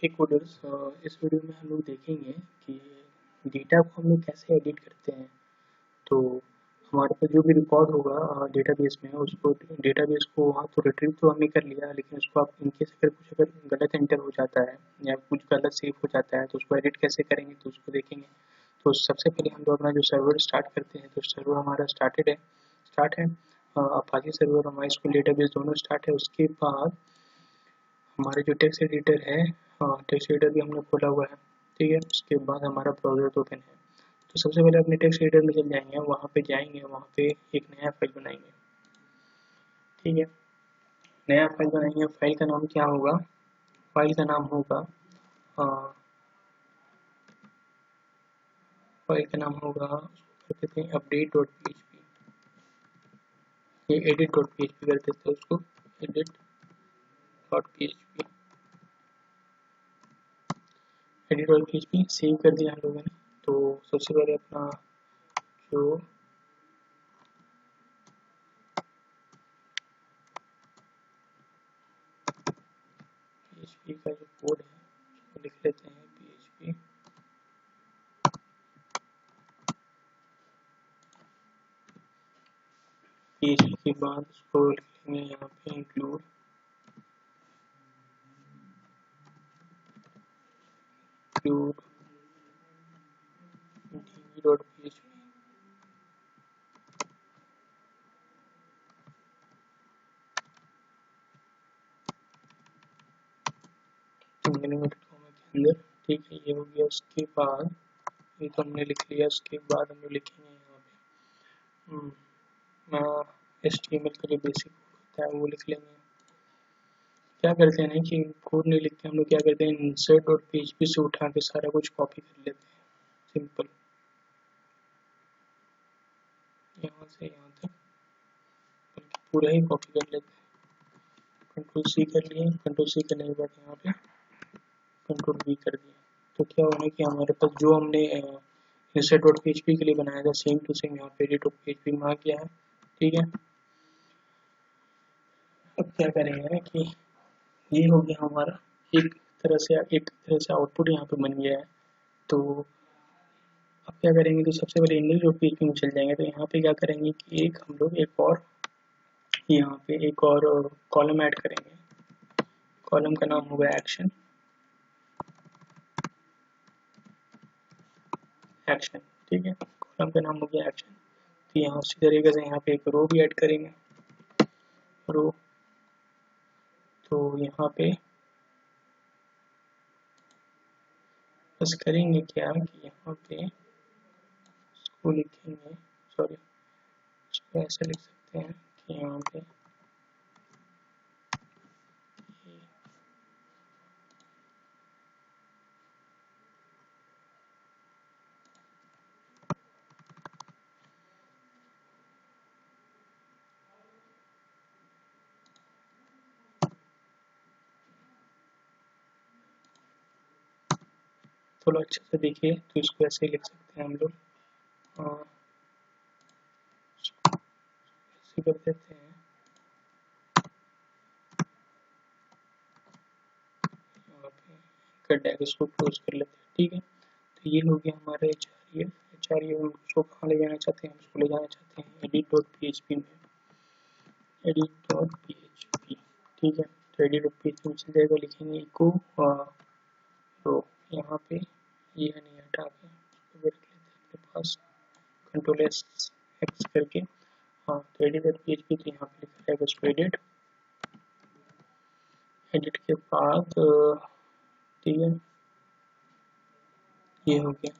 हे coders, इस video में हम लोग देखेंगे कि डेटा को हम लोग कैसे एडिट करते हैं। तो हमारे पास जो भी रिकॉर्ड होगा डेटाबेस में, उसको डेटाबेस को वहाँ तो रिट्रीव तो हमने कर लिया, लेकिन उसको आप इनकेस अगर गलत एंटर हो जाता है या कुछ गलत सेव हो जाता है तो उसको एडिट कैसे करेंगे तो उसको देखेंगे। तो सबसे पहले हम लोग अपना जो सर्वर स्टार्ट करते हैं, तो सर्वर हमारा स्टार्ट है अपाचे सर्वर और माइस्क्यूल डेटाबेस दोनों स्टार्ट है। उसके बाद हमारे जो टेक्स्ट एडिटर है, टेक्स्ट एडिटर भी हमने खोला हुआ है, ठीक है। उसके बाद हमारा ब्राउज़र ओपन है। तो सबसे पहले अपने टेक्स्ट एडिटर में जब जाएंगे, वहाँ पे एक नया फाइल बनाएंगे, ठीक है। नया फाइल बनाएंगे, फाइल का नाम क्या होगा? फाइल का नाम होगा उसको कहते थे update dot P H P, ये edit dot P H P करते थे उसको, edit dot P H P, edit dot P H P save कर दिया हम लोगों ने। तो सबसे पहले अपना जो PHP का जो कोड है उसको लिख लेते हैं, PHP के बाद उसको लिखेंगे यहाँ पे इंक्लूड db.php, मिलीमीटर कॉमा के अंदर, ठीक है। ये हो गया। उसके बाद ये तो हमने लिख लिया। उसके बाद हम लोग लिखेंगे यहाँ पे HTML का जो बेसिक होता है वो लिख लेंगे। क्या करते हैं ना कि कोड नहीं लिखते, हम लोग क्या करते हैं, इंसर्ट डॉट PHP से उठा के सारा कुछ कॉपी कर लेते हैं, सिंपल, यहाँ से यहाँ तक पूरा ही कॉपी कर लेते हैं। कंट्रोल C कर लिए, कंट्रोल C करने के बाद यहाँ पे कंट्रोल V कर दिया। तो क्या होना कि हमारे पास जो हमने इंसर्ट डॉट PHP के लिए बनाया था, सेम टू सेम यहाँ पे एडिट डॉट PHP में आ गया है, ठीक है। अब क्या करेंगे कि ये हो गया हमारा एक तरह से आउटपुट यहाँ पे बन गया है। तो अब क्या करेंगे, तो सबसे पहले इंडेक्स डॉट PHP में चल जाएंगे। तो यहाँ पे क्या करेंगे कि हम लोग यहाँ पे एक और कॉलम ऐड करेंगे। कॉलम का नाम होगा एक्शन, ठीक है। कॉलम का नाम हो गया एक्शन। तो यहाँ उसी तरीके से यहाँ पे एक रो भी ऐड करेंगे, रो। तो यहाँ पे बस करेंगे क्या कि यहाँ पे इसको लिखेंगे, सॉरी इसको ऐसे लिख सकते हैं कि यहाँ पे थोड़ा अच्छे से देखिए। तो इसको ऐसे लिख सकते हैं हम लोग, ऐसे कर देते हैं, यहाँ पे कर डैग इसको क्लोज कर लेते हैं, ठीक है। तो ये हो गया हमारा HRF। उसको कहाँ ले जाना चाहते हैं, उसको ले जाना चाहते हैं एडिट डॉट PHP में, एडिट डॉट PHP, ठीक है। तो एडिट डॉट PHP में चल जाएगा, लिखेंगे इको रो, यहाँ पे ये नहीं हटा के उसको रख लेते हैं अपने पास, कंट्रोल X करके। हाँ, तो एडिट डॉट PHP, तो यहाँ पे लिखा जाएगा उसको एडिट के बाद, ठीक है, ये हो गया।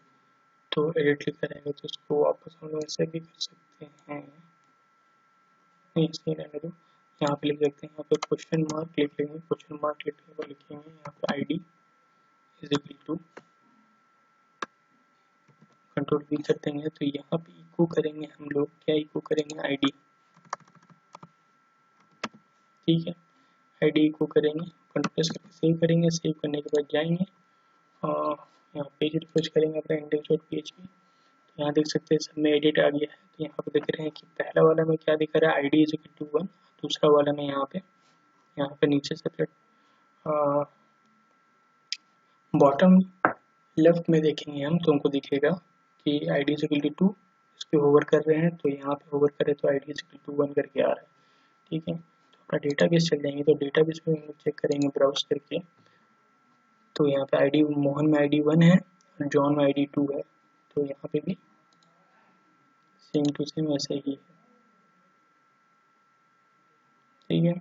तो एडिट लिखा रहेगा तो उसको वापस हम लोग ऐसे भी कर सकते हैं, नहीं इसलिए रहने दो। यहाँ पे लिख सकते हैं, यहाँ पे क्वेश्चन मार्क लिख लेंगे, क्वेश्चन मार्क लिखने को लिखेंगे यहाँ पे ID is equal to, control V कर देंगे। तो यहाँ पे इको करेंगे हम लोग, क्या इको करेंगे, ID, ठीक है। ID इको करेंगे, कंट्रोल S करके सेव करेंगे। सेव करने के बाद जाएंगे और यहाँ पेज रिफ्रेश करेंगे अपना इंडेक्स डॉट PHP। तो यहाँ देख सकते हैं सब में एडिट आ गया है। तो यहाँ पे देख रहे हैं कि पहला वाला में क्या दिखा रहा है, ID इज इक्वल टू 1, दूसरा वाला में यहाँ पे नीचे सेपरेट बॉटम लेफ्ट में देखेंगे हम तो हमको दिखेगा कि id इज इक्वल टू 2, इस पर होवर कर रहे हैं तो यहाँ पे होवर करें तो id इज इक्वल टू 1 करके आ रहा है। ठीक है, तो अपना डेटाबेस चल जाएंगे तो डेटाबेस में हम लोग चेक करेंगे ब्राउज करके, तो यहाँ पे id मोहन में id 1 है और जॉन में id 2 है, तो यहाँ पे भी सेम टू सेम ऐसे ही है। ठीक है,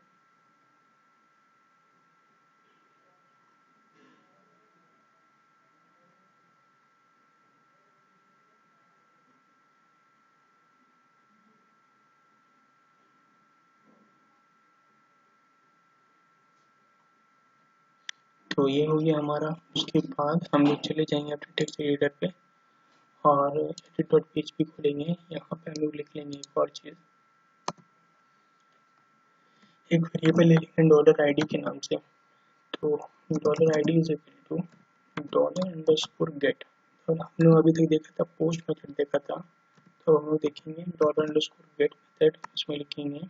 तो ये हो गया हमारा। उसके बाद हम लोग चले जाएंगे अपने टेक्स्ट एडिटर पे और edit.php खोलेंगे। यहाँ पे हम लोग लिख लेंगे एक और चीज़, एक वेरिएबल ले लेंगे डॉलर आई डी के नाम से। तो dollar I D is equal to dollar underscore get, और हम लोग अभी तक देखा था पोस्ट मेथड देखा था, तो हम लोग देखेंगे डॉलर अंडरस्कोर गेट मेथड, उसमें लिखेंगे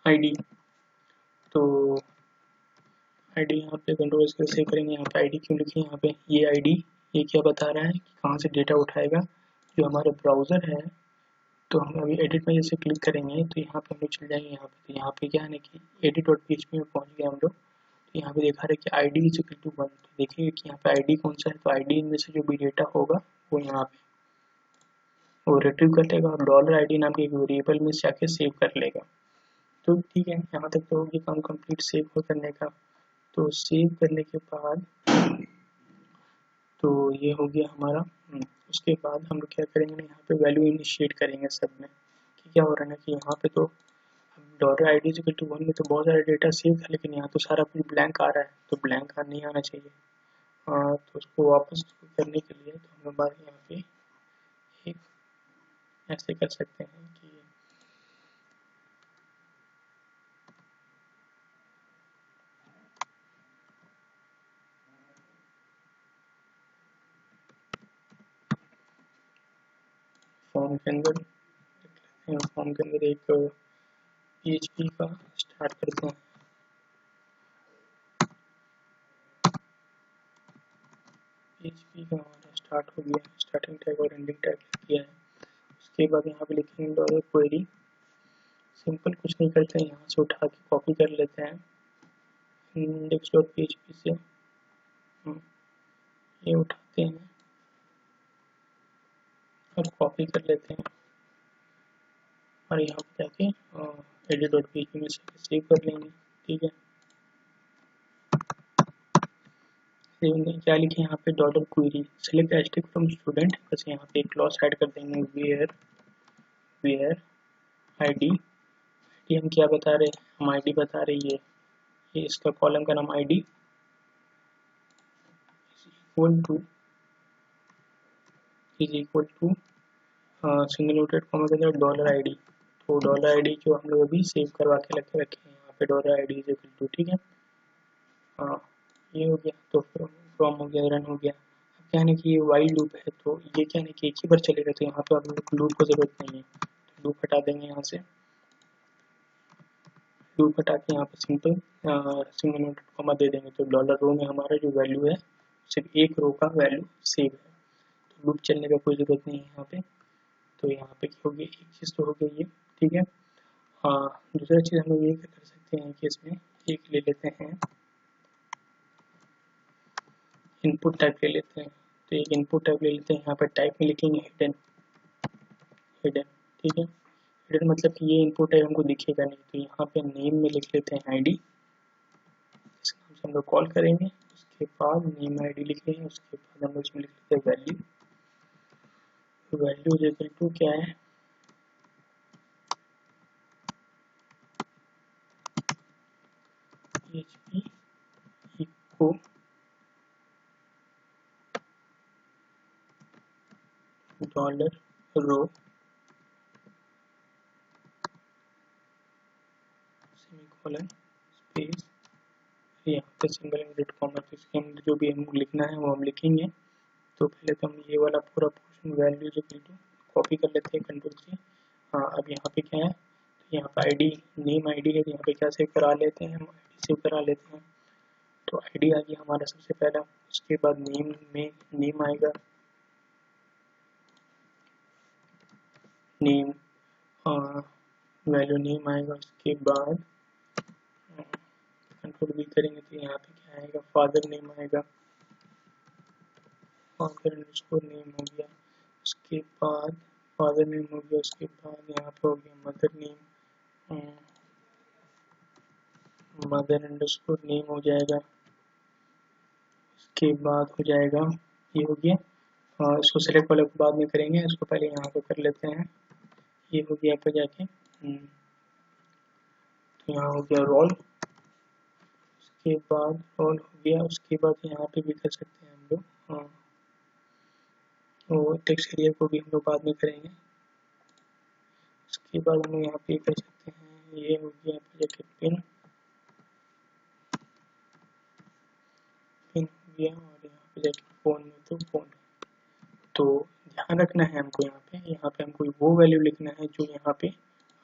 आईडी। तो आईडी यहाँ पे कंट्रोल से सेव करेंगे। यहाँ पे आईडी क्यों लिखे, यहाँ पे ये आईडी ये क्या बता रहा है कि कहाँ से डेटा उठाएगा, जो हमारा ब्राउज़र है। तो हम अभी एडिट में जैसे क्लिक करेंगे तो यहाँ पे हम लोग चल जाएंगे यहाँ पे, तो यहाँ पे क्या है ना कि edit.php में पहुँच गए हम लोग। तो यहाँ पे देखा रहे कि I D is equal to 1, तो देखिए कि यहाँ पे आईडी कौन सा है, तो आईडी में से जो भी डेटा होगा वो यहाँ पे वो रिट्रीव कर लेगा और डॉलर आई डी नाम के एक वेरिएबल में जाके सेव कर लेगा। तो ठीक है, यहाँ तक तो हो गया काम कंप्लीट सेव करने का। तो सेव करने के बाद तो ये हो गया हमारा। उसके बाद हम लोग क्या करेंगे ना, यहाँ पे वैल्यू इनिशिएट करेंगे सब में, कि क्या हो रहा है ना कि यहाँ पे तो dollar I D equal to 1 में तो बहुत सारा डेटा सेव था, लेकिन यहाँ तो सारा कुछ ब्लैंक आ रहा है, तो ब्लैंक नहीं आना चाहिए। तो उसको वापस करने के लिए तो हम लोग बात यहाँ पे एक ऐसे कर सकते हैं कि फॉर्म के अंदर फॉर्म के अंदर एक PHP का स्टार्ट करते हैं। PHP का हमारा स्टार्ट हो गया, स्टार्टिंग टैग और एंडिंग टैग किया है। उसके बाद यहाँ पे लिखेंगे डॉलर क्वेरी, सिंपल कुछ नहीं करते हैं, यहाँ से उठा के कॉपी कर लेते हैं index.php से, ये उठाते हैं और कॉपी कर लेते हैं और यहाँ पे जाके edit.php में सेव कर लेंगे। ठीक है, क्या लिखे यहाँ पे dollar query select hashtag from student, बस यहाँ पे एक क्लॉज ऐड कर देंगे वेयर आईडी। हम क्या बता रहे हैं, हम आईडी बता रहे हैं, ये इसका कॉलम का नाम ID is equal to single noted comma के अंदर डॉलर आईडी। तो डॉलर आईडी जो हम लोग अभी सेव करवा के रखे हैं यहाँ पे dollar ID is equal to. ठीक है, हाँ ये हो गया, तो फ्रॉम हो गया, रन हो गया। अब क्या है कि ये वाइल लूप है, तो ये क्या है कि एक ही बार चलेगा, तो यहाँ पे हम लोग लूप को जरूरत नहीं है, तो लूप हटा देंगे यहाँ से। लूप हटा के यहाँ पे सिंपल सिंगल नोटेड कॉमा दे देंगे, तो डॉलर रो में हमारा जो वैल्यू है सिर्फ एक रो का वैल्यू सेव है, तो लूप चलने का कोई ज़रूरत नहीं है यहाँ पे। तो यहाँ पे क्या हो गया, एक चीज़ तो हो गई ये। ठीक है, दूसरा चीज़ हम लोग ये कर सकते हैं कि इसमें एक ले लेते हैं इनपुट टाइप ले लेते हैं, तो एक इनपुट टाइप ले लेते हैं। यहाँ पर टाइप में लिखेंगे हिडन। ठीक है, हिडन मतलब कि ये इनपुट टाइप हमको दिखेगा नहीं, तो यहाँ पे नेम में लिख लेते हैं आईडी, इस नाम से हम लोग कॉल करेंगे। उसके बाद नेम आईडी लिख लेंगे, उसके बाद हम लोग इसमें लिख लेते हैं value. Value is equal to क्या है, PHP echo dollar row semicolon space, यहाँ पे सिंगल इंडेड कॉमा, तो इसके अंदर जो भी हम लिखना है वो हम लिखेंगे। तो पहले तो हम ये वाला पूरा पोर्शन वैल्यू जो इक्वल टू कॉपी कर लेते हैं कंट्रोल से। हाँ, अब यहाँ पे क्या है, यहाँ पे आईडी नेम आईडी है, तो यहाँ पे क्या सेव करा लेते हैं, हम आईडी सेव करा लेते हैं। तो आईडी आ गया हमारा सबसे पहला, उसके बाद नेम में नेम आएगा, नेम वैल्यू नेम आएगा। उसके बाद कंट्रोल भी करेंगे तो यहाँ पे क्या आएगा, फादर नेम आएगा, फादर अंडरस्कोर नेम हो गया। उसके बाद फादर नेम हो गया, उसके बाद यहाँ पे हो गया mother name, mother underscore name हो जाएगा। उसके बाद हो जाएगा, ये हो गया। इसको सेलेक्ट वाले को बाद में करेंगे, इसको पहले यहाँ पे कर लेते हैं। ये हो गया पे जाके, तो यहाँ हो गया रोल। उसके बाद रोल हो गया, उसके बाद यहाँ पे भी कर सकते हैं हम लोग, तो टेक्स्ट एरिया को भी हम लोग बाद में करेंगे। उसके बाद हम लोग यहाँ पे कर सकते हैं, ये हो गया पे जाके पिन हो गया, और यहाँ पे जाके फोन में तो फोन। तो ध्यान रखना है हमको, यहाँ पे हमको वो वैल्यू लिखना है जो यहाँ पे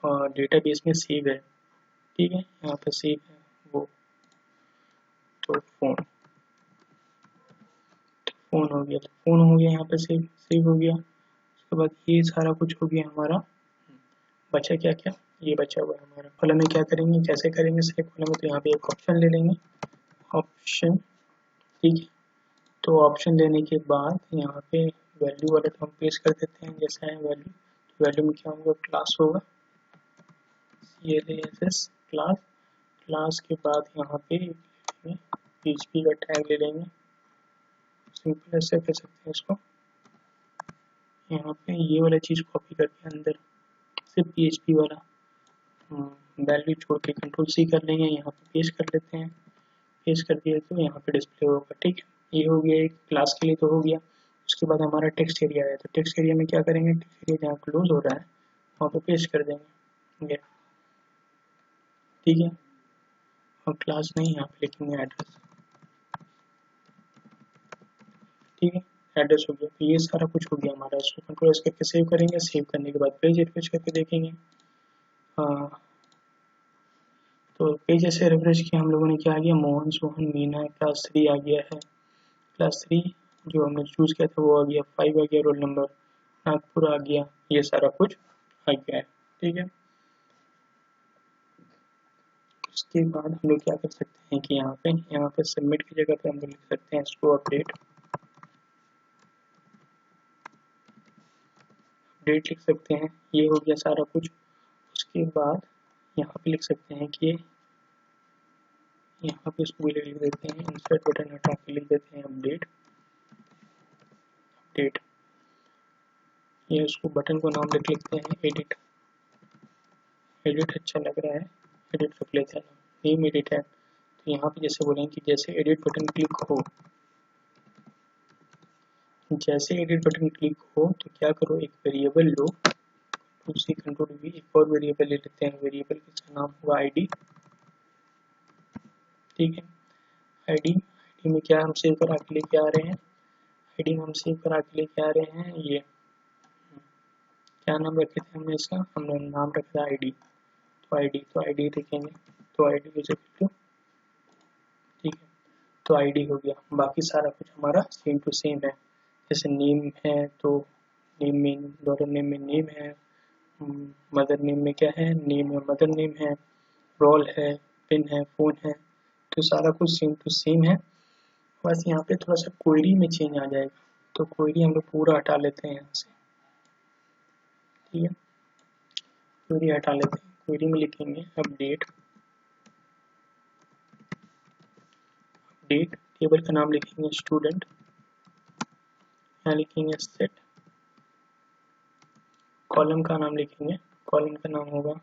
डेटाबेस में सेव है, ठीक है। यहाँ पे सेव है वो, तो फोन हो गया, तो फोन हो गया, यहाँ पे सेव हो गया। उसके बाद ये सारा कुछ हो गया हमारा। बचा क्या क्या, ये बचा हुआ है हमारा। कॉलम में क्या करेंगे, कैसे करेंगे सिलेक्ट कॉलम में, तो यहाँ पे एक ऑप्शन ले लेंगे, ऑप्शन, ठीक है। तो ऑप्शन लेने के बाद यहाँ पे वैल्यू वाला तो हम पेस्ट कर देते हैं, जैसा है वैल्यू। तो वैल्यू में क्या होगा, क्लास होगा, CLASS क्लास। क्लास के बाद यहाँ पे PHP का टैग ले लेंगे, सिंपल ऐसे कर सकते हैं इसको। यहाँ पे ये वाला चीज़ कॉपी करके अंदर सिर्फ PHP वाला वैल्यू छोड़ के Ctrl+C कर लेंगे, यहाँ पे पेस्ट कर लेते हैं। पेस्ट कर दिया तो यहाँ पे डिस्प्ले होगा, ठीक है। ये हो गया एक क्लास के लिए तो हो गया। उसके बाद हमारा टेक्स्ट एरिया है, तो टेक्स्ट एरिया में क्या करेंगे, टेक्स्ट एरिया जहाँ क्लोज हो रहा है वहाँ पे पेस्ट कर देंगे, ठीक है। और क्लास नहीं, यहाँ पे लिखेंगे एड्रेस, ठीक है। एड्रेस हो गया, तो ये सारा कुछ हो गया हमारा। इसको कंट्रोल एस करके सेव करेंगे, सेव करने के बाद पेज रिफ्रेश करके देखेंगे। तो पेज ऐसे रिफ्रेश किया हम लोगों ने, क्या आ गया, मोहन सोहन मीना क्लास 3 आ गया है। क्लास 3 जो हमने चूज किया था वो आ गया, 5 आ गया, रोल नंबर नागपुर आ गया, ये सारा कुछ आ गया है, ठीक है। उसके बाद हम लोग क्या कर सकते हैं कि यहाँ पे सबमिट की जगह पे हम लोग लिख सकते हैं इसको अपडेट लिख सकते हैं। ये हो गया सारा कुछ। उसके बाद यहाँ पे लिख सकते हैं कि यहाँ पे इसको भी लिख देते हैं, इंसर्ट बटन हटा के लिख देते हैं अपडेट। ये उसको बटन को नाम लिखते हैं एडिट अच्छा लग रहा है, एडिट रख लेते हैं, नेम एडिट है। तो यहाँ पे जैसे बोलेंगे कि जैसे एडिट बटन क्लिक हो, तो क्या करो, एक वेरिएबल लो, उसी कंट्रोल भी एक और वेरिएबल ले लेते हैं। वेरिएबल का नाम होगा आईडी, ठीक है। आईडी में क्या हम सेव करा के लेके आ रहे हैं, आईडी में हम सेव करा के लेके आ रहे हैं। ये क्या नाम रखे थे हमने इसका, हमने नाम रखा है आईडी, तो आईडी लिखेंगे, तो आईडी यूजर टू, ठीक है। तो आईडी हो गया, बाकी सारा कुछ हमारा सेम टू सेम है। जैसे नेम है तो नेम में, डॉलर नेम में नेम है, मदर नेम में क्या है, नेम है, मदर नेम है, रोल है, पिन है, फोन है, तो सारा कुछ सेम टू सेम है। बस यहाँ पे थोड़ा सा क्वेरी में चेंज आ जाएगा, तो क्वेरी हम लोग पूरा हटा लेते हैं यहाँ से, ठीक है। क्वेरी हटा लेते हैं, क्वेरी में लिखेंगे अपडेट टेबल का नाम लिखेंगे स्टूडेंट, यहाँ लिखेंगे सेट, कॉलम का नाम लिखेंगे, कॉलम का नाम होगा,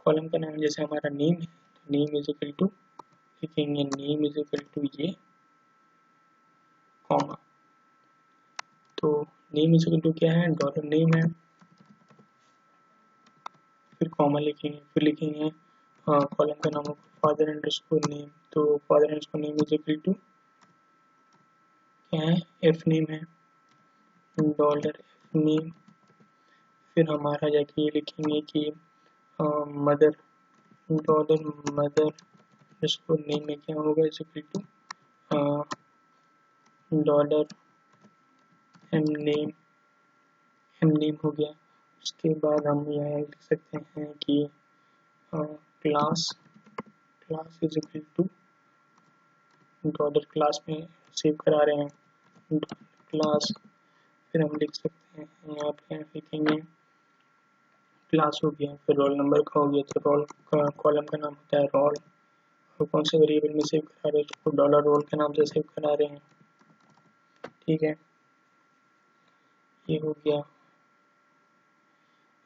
कॉलम का नाम जैसे हमारा नेम है तो नेम इज इक्वल टू लिखेंगे, नेम इज इक्वल टू ये कॉमा, तो नेम इज इक्वल टू क्या है, डॉलर नेम है, फिर कॉमा लिखेंगे, फिर लिखेंगे कॉलम का नाम होगा फादर अंडरस्कोर नेम, तो father underscore name is equal to क्या है, एफ नेम है, डॉलर एफ नेम, फिर हमारा जाके ये लिखेंगे कि मदर डॉलर मदर इसको नेम में क्या होगा is equal to dollar M name हो गया। उसके बाद हम यहाँ लिख सकते हैं कि class is equal to dollar class में सेव करा रहे हैं क्लास। फिर हम लिख सकते हैं यहाँ पे लिखेंगे क्लास हो गया, फिर रोल नंबर का हो गया, तो रोल का कॉलम का नाम होता है रोल, और कौन से वेरिएबल में सेव करा रहे हैं उसको डॉलर रोल के नाम से सेव करा रहे हैं। ठीक है, ये हो गया।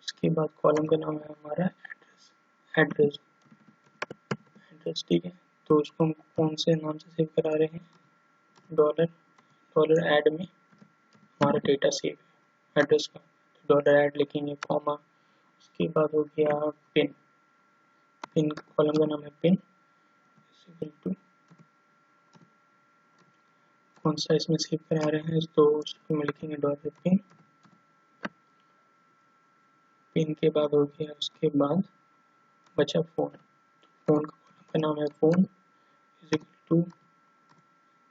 उसके बाद कॉलम का नाम है हमारा एड्रेस। ठीक है, तो उसको हम कौन से नाम से सेव करा रहे हैं, डॉलर ऐड में हमारा डेटा सेव है एड्रेस का, तो डॉलर ऐड लिखेंगे कॉमा। उसके बाद हो गया पिन का कॉलम का नाम है पिन इक्वल टू कौन सा इसमें सेव करा रहे हैं, तो उसको में लिखेंगे डॉलर पिन के बाद हो गया। उसके बाद बचा फोन का कॉलम का नाम है phone is equal to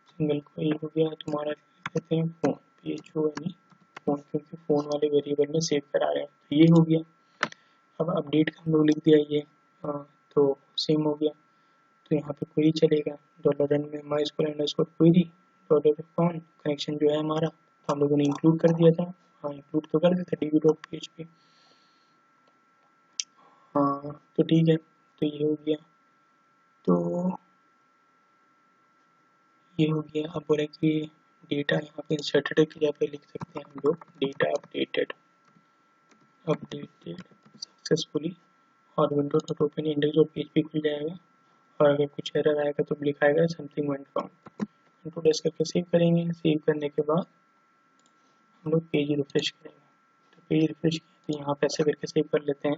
single को ये हो गया, तुम्हारा लिख देते हैं फोन PHONE फोन, क्योंकि फोन वाले वेरिएबल में सेव करा रहे हैं, तो ये हो गया। अब अपडेट का हम लोग लिख दिया ये, तो सेम हो गया। तो यहाँ पे क्वेरी चलेगा डॉलर रन में MySql अंडरस्कोर क्वेरी डॉलर कौन कनेक्शन जो है हमारा, तो हम लोगों ने इंक्लूड कर दिया था। हाँ, इंक्लूड तो कर दिया था db.php। हाँ तो ठीक है, तो ये हो गया। तो ये हो गया। अब बोले कि डेटा यहाँ पे सैटरडे की जगह पे लिख सकते हैं हम लोग डेटा अपडेटेड सक्सेसफुली, और विंडोज डॉट ओपन index.php खुल जाएगा, और अगर कुछ एरर आएगा तो लिखाएगा something went wrong. Control S करके सेव करेंगे। सेव करने के बाद हम लोग पेज रिफ्रेश करेंगे, तो पेज रिफ्रेश किया तो यहाँ पे ऐसे करके सेव कर लेते हैं।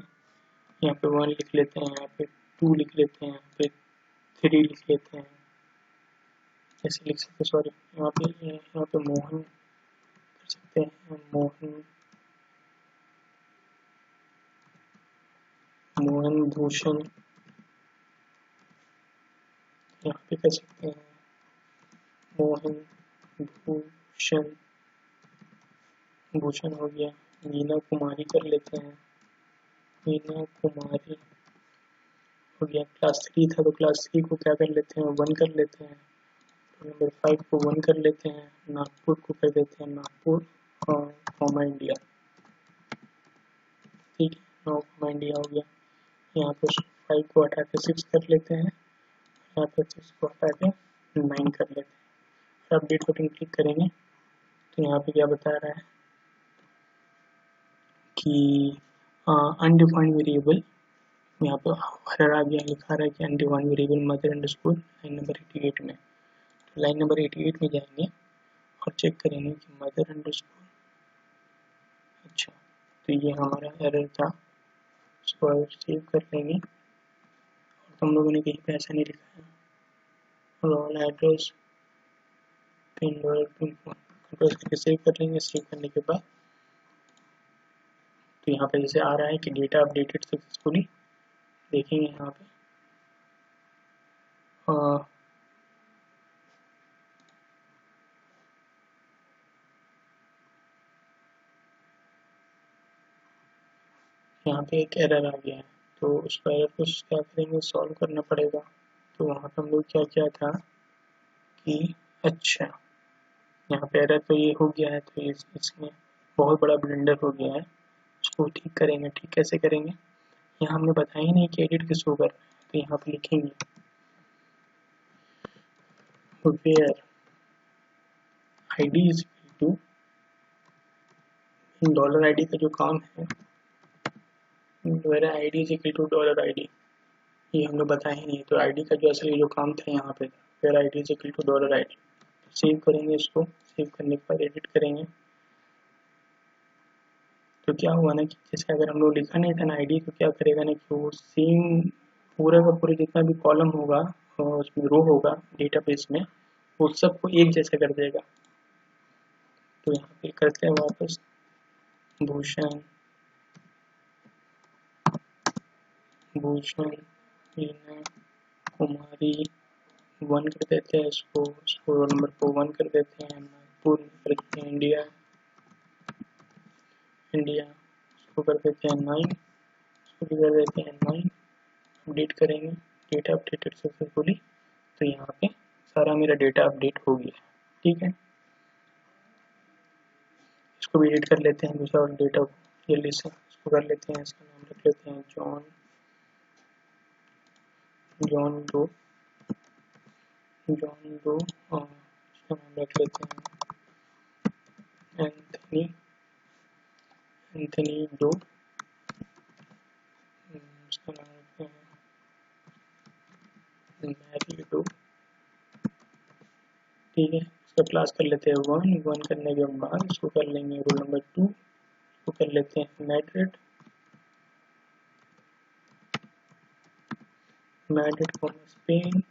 यहाँ पे 1 लिख लेते हैं, यहाँ पे 2 लिख लेते हैं, यहाँ पे 3 लिख लेते हैं, ऐसे लिख सकते हैं। सॉरी, यहाँ पे मोहन कर सकते हैं, मोहन भूषण यहाँ पे कर सकते हैं, मोहन भूषण हो गया। मीना कुमारी कर लेते हैं, मीना कुमारी हो गया। क्लास 3 था तो क्लास 3 को क्या कर लेते हैं 1 कर लेते हैं, नंबर 5 को 1 कर लेते हैं, नागपुर को कर देते हैं नागपुर कॉमा इंडिया। ठीक है, 9 कॉमा इंडिया हो गया। यहाँ पे 5 को हटा के 6 कर लेते हैं, यहाँ पे 6 को हटा के 9 कर लेते हैं। अपडेट बटन क्लिक करेंगे तो यहाँ पे क्या बता रहा है कि अनडिफाइंड वेरिएबल, यहाँ पे एरर आ गया, लिखा रहा है कि undefined variable mother underscore line number 88 में। तो लाइन नंबर 88 में जाएंगे और चेक करेंगे कि मदर अंडरस्कोर, अच्छा तो ये हमारा एरर था, इसको सेव कर लेंगे। और तुम लोगों ने कहीं पे ऐसा नहीं लिखा है रोल एड्रेस पिन कंट्रोल करके सेव कर लेंगे। सेव करने के बाद तो यहाँ पे जैसे आ रहा है कि डेटा अपडेटेड सक्सेसफुली, देखेंगे यहाँ पे यहाँ पे एक एरर आ गया है, तो उस एरर को क्या करेंगे सॉल्व करना पड़ेगा। तो वहाँ पे हम लोग क्या किया था कि अच्छा यहाँ पे एरर तो ये हो गया है, तो इसमें बहुत बड़ा ब्लंडर हो गया है, उसको ठीक करेंगे। ठीक कैसे करेंगे, यहाँ हमने बताया ही नहीं कि एडिट किस को करना है, तो यहाँ पे लिखेंगे where id is equal to dollar id का जो काम है, where id is equal to dollar id, ये हम लोग बताया ही नहीं। तो id का जो असली जो काम था यहाँ पे where id is equal to dollar id। Save करेंगे इसको, सेव करने के बाद एडिट करेंगे तो क्या हुआ ना कि जैसे अगर हम लोग लिखा नहीं था ना आईडी, तो क्या करेगा ना कि वो सेम पूरा का पूरा जितना भी कॉलम होगा और उसमें रो होगा डेटाबेस में, वो सबको एक जैसा कर देगा। तो यहाँ पे करते हैं वापस भूषण भूषण, रीना, कुमारी 1 कर देते हैं इसको रोल नंबर को 1 कर देते हैं, नागपुर कर देते हैं, इंडिया इसको कर देते हैं 9, इसको भी कर देते हैं 9, अपडेट करेंगे, डेटा अपडेटेड सक्सेसफुली। तो यहाँ पे सारा मेरा डेटा अपडेट हो गया, ठीक है। इसको भी एडिट कर लेते हैं दूसरा डेटा को जल्दी से, इसको कर लेते हैं, इसका नाम रख लेते हैं जॉन 2 और इसका नाम रख लेते हैं एंथनी 2, इसका नाम रखते हैं मैरी 2, ठीक है। इसका क्लास कर लेते हैं 1 करने के बाद इसको कर लेंगे रोल नंबर 2, इसको कर लेते हैं मैड्रिड स्पेन,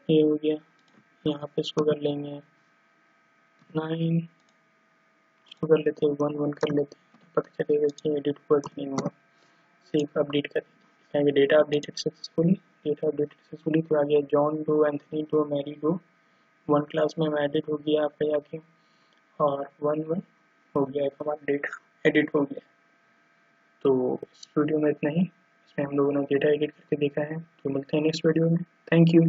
ये हो गया। यहाँ पे इसको कर लेंगे 9, इसको कर लेते हैं 1 कर लेते हैं, तो पता चलेगा कि एडिट हुआ कि नहीं हुआ। सेव अपडेट करेंगे, डेटा अपडेटेड सक्सेसफुली, तो आ गया जॉन 2, एंथनी 2, मैरी 2, 1 क्लास में एडिट हो गया आपका जाके, और 1 हो गया हमारा डेटा एडिट हो गया। तो इस वीडियो में इतना ही, इसमें हम लोगों ने डेटा एडिट करके देखा है। तो मिलते हैं नेक्स्ट वीडियो में, थैंक यू।